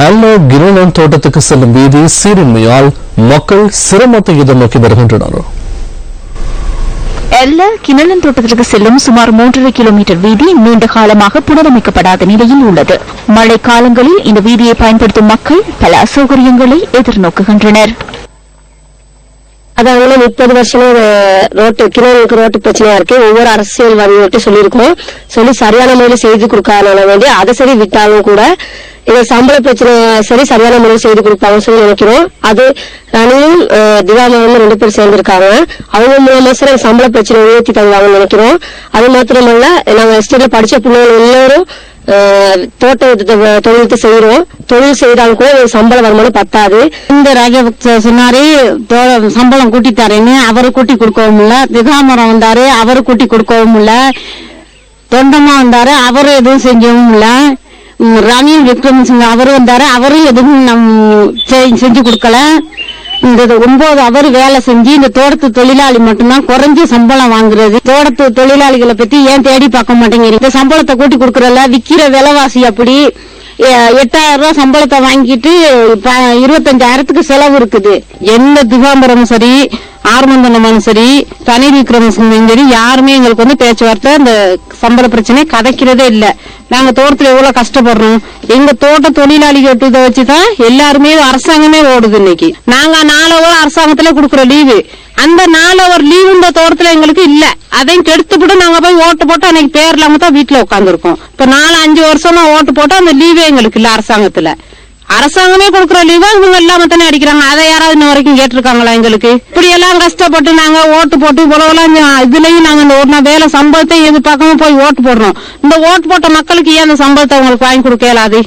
அல்ல கிரீன்லேண்ட் தோட்டத்துக்கு செல்லும் வீதி சீரின்மையால் மக்கள் சிரமத்தை எதிர்நோக்கி வருகின்றனர். எல்ல கிணலன் தோட்டத்திற்கு செல்லும் சுமார் 3.5 கிலோமீட்டர் வீதி நீண்ட காலமாக புனரமைக்கப்படாத நிலையில் உள்ளது. மழை காலங்களில் இந்த வீதியை பயன்படுத்தும் மக்கள் பல அசௌகரியங்களை எதிர்நோக்குகின்றனர். அதாவது 30 வருஷமா கிணலுக்கு ரோட்டு பிரச்சனையா இருக்கு. ஒவ்வொரு அரசியல்வாதிகிட்ட சொல்லியிருக்கோம். சொல்லி சரியான முறையில் செய்து கொடுக்காத வேண்டி அதை சரி விட்டாலும் கூட இதை சம்பள பிரச்சனை சரி சரியான முறையில் செய்து கொடுப்பாங்கன்னு சொல்லி நினைக்கிறோம். அது ரணியும் திவாமனும் 2 பேர் சேர்ந்திருக்காங்க. அவங்க மூலமா சார் சம்பள பிரச்சனை உயர்த்தி தருவாங்கன்னு நினைக்கிறோம். அது மாத்திரமல்ல, நாங்க எஸ்டேட்ல படிச்ச பிள்ளைகள் எல்லாரும் தோட்ட தொழிலுக்கு செய்யறோம். தொழில் செய்தாலும் கூட சம்பள வருமானம் பத்தாது. இந்த ராஜபக்ச சொன்னாரு சம்பளம் கூட்டி தரேன்னு, அவரு கூட்டி கொடுக்கவும் இல்ல. திகாமரம் வந்தாரு, அவரு கூட்டி கொடுக்கவும் இல்ல. தொண்டமா வந்தாரு, அவரு எதுவும் செஞ்சவும் இல்ல. ரணில் விக்ரமசிங்க அவரு வந்தாரு, அவரும் எதுவும் செஞ்சு கொடுக்கல. இந்த 9 அவர் வேலை செஞ்சு இந்த தோட்டத்து தொழிலாளி மட்டும்தான் குறைஞ்ச சம்பளம் வாங்குறது. தோட்டத்து தொழிலாளிகளை பத்தி ஏன் தேடி பார்க்க மாட்டேங்கிறீங்க? இந்த சம்பளத்தை கூட்டி கொடுக்கறல விக்கிற விலைவாசி அப்படி 8,000 ரூபாய் சம்பளத்தை வாங்கிட்டு 25,000க்கு செலவு இருக்குது. எந்த திகாம்பரமும் சரி, ஆர்மந்தனமும் சரி, தனி விக்ரமசிங்கும் சரி, யாருமே எங்களுக்கு பேச்சுவார்த்தை இந்த சம்பள பிரச்சனை கதைக்கிறதே இல்ல. நாங்க தோட்டத்துல எவ்வளவு கஷ்டப்படுறோம். எங்க தோட்ட தொழிலாளிகள் இதை வச்சுதான் எல்லாருமே அரசாங்கமே ஓடுது. இன்னைக்கு நாங்க 4 ஹவர் அரசாங்கத்துல குடுக்கற லீவு, அந்த 4 ஹவர் லீவு இந்த தோட்டத்துல எங்களுக்கு இல்ல. அதையும் கெடுத்துவிட்டு நாங்க போய் ஓட்டு போட்டு அன்னைக்கு பேர் இல்லாம தான் வீட்டுல உட்கார்ந்து இருக்கோம். இப்ப 4-5 வருஷமா ஓட்டு போட்டா அந்த லீவே எங்களுக்கு இல்ல. அரசாங்கத்துல அரசாங்கமே கொடுக்குற லீவா இவங்க இல்லாம தானே அடிக்கிறாங்க. அதை யாராவது இன்ன வரைக்கும் கேட்டிருக்காங்களா? எங்களுக்கு இப்படி எல்லாம் கஷ்டப்பட்டு நாங்க ஓட்டு போட்டு இவ்வளவுலாம் இதுலயும் நாங்க ஒரு வேலை சம்பளத்தை எதிர்பார்க்காம போய் ஓட்டு போடுறோம். இந்த ஓட்டு போட்ட மக்களுக்கு ஏன் அந்த சம்பளத்தை அவங்களுக்கு வாங்கி கொடுக்க இயலாது?